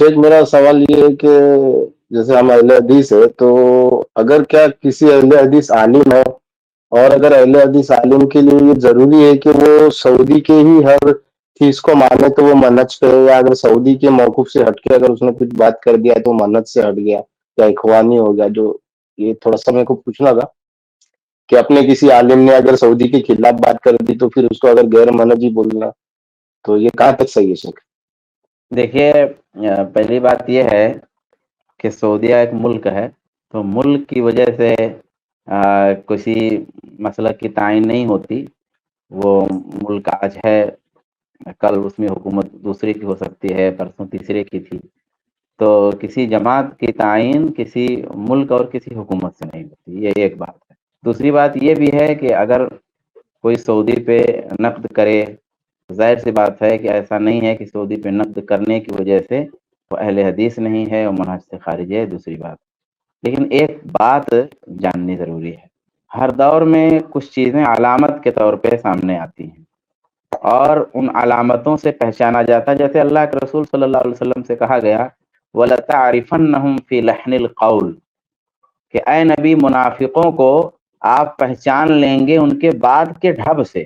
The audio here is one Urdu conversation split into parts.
شیخ میرا سوال یہ ہے کہ جیسے ہم اہل حدیث ہے تو اگر کیا کسی اہل حدیث عالم ہے، اور اگر اہل حدیث عالم کے لیے یہ ضروری ہے کہ وہ سعودی کے ہی ہر چیز کو مانے تو وہ منہج پہ ہے، یا اگر سعودی کے موقف سے ہٹ کے اگر اس نے کچھ بات کر دیا تو منہج سے ہٹ گیا یا اخوانی ہو گیا؟ جو یہ تھوڑا سا میرے کو پوچھنا تھا کہ اپنے کسی عالم نے اگر سعودی کے خلاف بات کر دی تو پھر اس کو اگر غیر منہجی بولنا تو یہ کہاں تک صحیح ہے شیخ؟ دیکھیے، پہلی بات یہ ہے کہ سعودیہ ایک ملک ہے، تو ملک کی وجہ سے کسی مسلک کی تعین نہیں ہوتی۔ وہ ملک آج ہے، کل اس میں حکومت دوسری کی ہو سکتی ہے، پرسوں تیسرے کی تھی۔ تو کسی جماعت کی تعین کسی ملک اور کسی حکومت سے نہیں ہوتی، یہ ایک بات ہے۔ دوسری بات یہ بھی ہے کہ اگر کوئی سعودی پہ نقد کرے، ظاہر سی بات ہے کہ ایسا نہیں ہے کہ سعودی پہ نقد کرنے کی وجہ سے وہ اہل حدیث نہیں ہے اور منہج سے خارج ہے، دوسری بات۔ لیکن ایک بات جاننی ضروری ہے، ہر دور میں کچھ چیزیں علامت کے طور پہ سامنے آتی ہیں اور ان علامتوں سے پہچانا جاتا ہے، جیسے اللہ کے رسول صلی اللہ علیہ وسلم سے کہا گیا وَلَتَعْرِفَنَّهُمْ فِي لَحْنِ الْقَوْلِ، کہ اے نبی منافقوں کو آپ پہچان لیں گے ان کے بعد کے ڈھب سے۔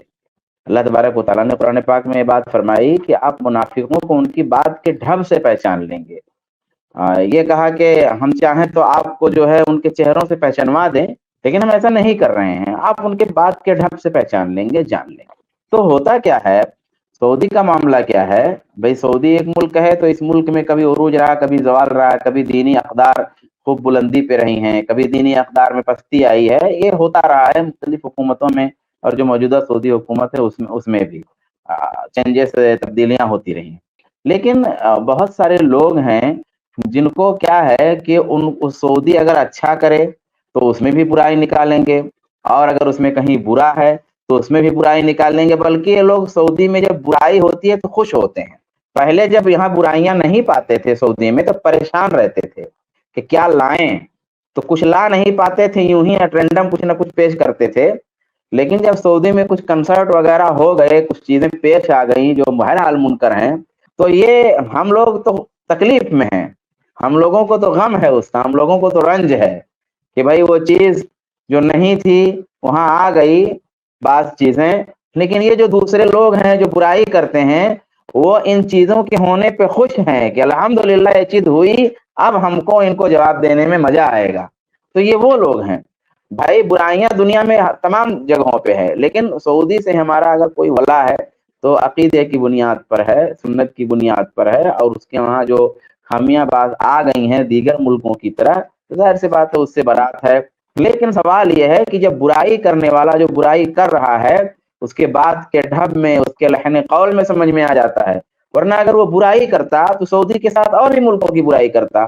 اللہ تبارک و تعالیٰ نے قرآن پاک میں یہ بات فرمائی کہ آپ منافقوں کو ان کی بات کے ڈھب سے پہچان لیں گے۔ یہ کہا کہ ہم چاہیں تو آپ کو جو ہے ان کے چہروں سے پہچانوا دیں، لیکن ہم ایسا نہیں کر رہے ہیں، آپ ان کے بات کے ڈھب سے پہچان لیں گے، جان لیں گے۔ تو ہوتا کیا ہے، سعودی کا معاملہ کیا ہے؟ بھئی سعودی ایک ملک ہے تو اس ملک میں کبھی عروج رہا، کبھی زوال رہا، کبھی دینی اقدار خوب بلندی پہ رہی ہیں، کبھی دینی اقدار میں پستی آئی ہے، یہ ہوتا رہا ہے مختلف حکومتوں میں، اور جو موجودہ سعودی حکومت ہے اس میں بھی چینجز، تبدیلیاں ہوتی رہی ہیں۔ لیکن بہت سارے لوگ ہیں جن کو کیا ہے کہ سعودی اگر اچھا کرے تو اس میں بھی برائی نکالیں گے، اور اگر اس میں کہیں برا ہے تو اس میں بھی برائی نکال لیں گے۔ بلکہ یہ لوگ سعودی میں جب برائی ہوتی ہے تو خوش ہوتے ہیں۔ پہلے جب یہاں برائیاں نہیں پاتے تھے سعودی میں تو پریشان رہتے تھے کہ کیا لائیں، تو کچھ لا نہیں پاتے تھے، یوں ہی اٹرینڈم کچھ نہ کچھ پیش کرتے تھے۔ لیکن جب سعودی میں کچھ کنسرٹ وغیرہ ہو گئے، کچھ چیزیں پیش آ گئیں جو بہرحال منکر ہیں، تو یہ ہم لوگ تو تکلیف میں ہیں، ہم لوگوں کو تو غم ہے، اس کا ہم لوگوں کو تو رنج ہے کہ بھائی وہ چیز جو نہیں تھی وہاں آ گئی بعض چیزیں۔ لیکن یہ جو دوسرے لوگ ہیں جو برائی کرتے ہیں، وہ ان چیزوں کے ہونے پہ خوش ہیں کہ الحمدللہ یہ چیز ہوئی، اب ہم کو ان کو جواب دینے میں مزہ آئے گا۔ تو یہ وہ لوگ ہیں۔ بھائی برائیاں دنیا میں تمام جگہوں پہ ہے، لیکن سعودی سے ہمارا اگر کوئی ولا ہے تو عقیدے کی بنیاد پر ہے، سنت کی بنیاد پر ہے، اور اس کے وہاں جو خامیاں بعض آ گئی ہیں دیگر ملکوں کی طرح، ظاہر سی بات ہے اس سے برات ہے۔ لیکن سوال یہ ہے کہ جب برائی کرنے والا جو برائی کر رہا ہے اس کے بعد کے ڈھب میں، اس کے لحن قول میں سمجھ میں آ جاتا ہے، ورنہ اگر وہ برائی کرتا تو سعودی کے ساتھ اور بھی ملکوں کی برائی کرتا،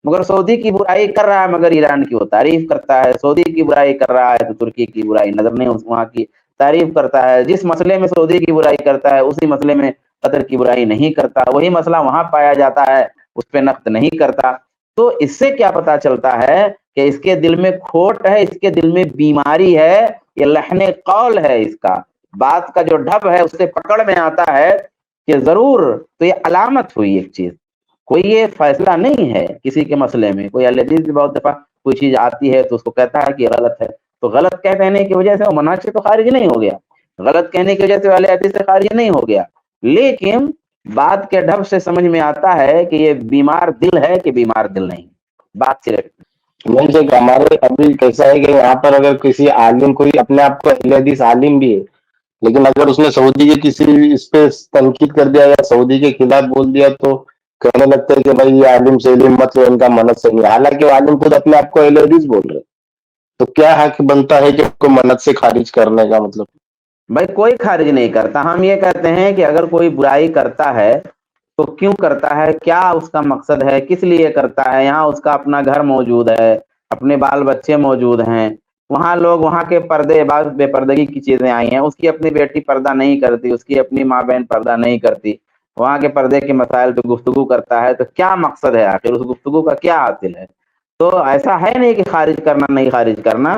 مگر سعودی کی برائی کر رہا ہے مگر ایران کی وہ تعریف کرتا ہے، سعودی کی برائی کر رہا ہے تو ترکی کی برائی نظر نہیں وہاں کی تعریف کرتا ہے، جس مسئلے میں سعودی کی برائی کرتا ہے اسی مسئلے میں قطر کی برائی نہیں کرتا، وہی مسئلہ وہاں پایا جاتا ہے اس پہ نقد نہیں کرتا۔ تو اس سے کیا پتا چلتا ہے کہ اس کے دل میں کھوٹ ہے، اس کے دل میں بیماری ہے، یہ لحن قول ہے، اس کا بات کا جو ڈھب ہے اس سے پکڑ میں آتا ہے کہ ضرور، تو یہ علامت ہوئی ایک چیز، کوئی یہ فیصلہ نہیں ہے کسی کے مسئلے میں۔ کوئی حدیث بھی بہت دفعہ کوئی چیز آتی ہے تو اس کو کہتا ہے کہ یہ غلط ہے، تو غلط کہنے کی وجہ سے وہ منہج سے تو خارج نہیں ہو گیا، غلط کہنے کی وجہ سے اہل حدیث سے خارج نہیں ہو گیا، لیکن بات کے ڈھب سے سمجھ میں آتا ہے کہ یہ بیمار دل ہے کہ بیمار دل نہیں، بات صرف۔ نہیں دیکھ، ہمارے ابھی کیسا ہے کہ یہاں پر اگر کسی عالم، کوئی اپنے آپ کو اہل حدیث عالم بھی ہے، لیکن اگر اس نے سعودی کے کسی اس پہ تنقید کر دیا یا سعودی کے خلاف بول دیا تو کہنے لگتا ہے کہ بھائی یہ عالم سے علم مت لو، ان کا منت سے نہیں، حالانکہ وہ عالم خود اپنے آپ کو اہل حدیث بول رہے، تو کیا حق بنتا ہے کہ اس کو منت سے خارج کرنے کا؟ مطلب بھائی کوئی خارج نہیں کرتا، ہم یہ کہتے ہیں کہ اگر کوئی برائی کرتا ہے تو کیوں کرتا ہے، کیا اس کا مقصد ہے، کس لیے کرتا ہے؟ یہاں اس کا اپنا گھر موجود ہے، اپنے بال بچے موجود ہیں، وہاں لوگ وہاں کے پردے، بعض بے پردگی کی چیزیں آئی ہیں، اس کی اپنی بیٹی پردہ نہیں کرتی، اس کی اپنی ماں بہن پردہ نہیں کرتی، وہاں کے پردے کے مسائل پہ گفتگو کرتا ہے، تو کیا مقصد ہے آخر، اس گفتگو کا کیا حاصل ہے؟ تو ایسا ہے نہیں کہ خارج کرنا نہیں خارج کرنا،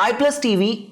iPlus TV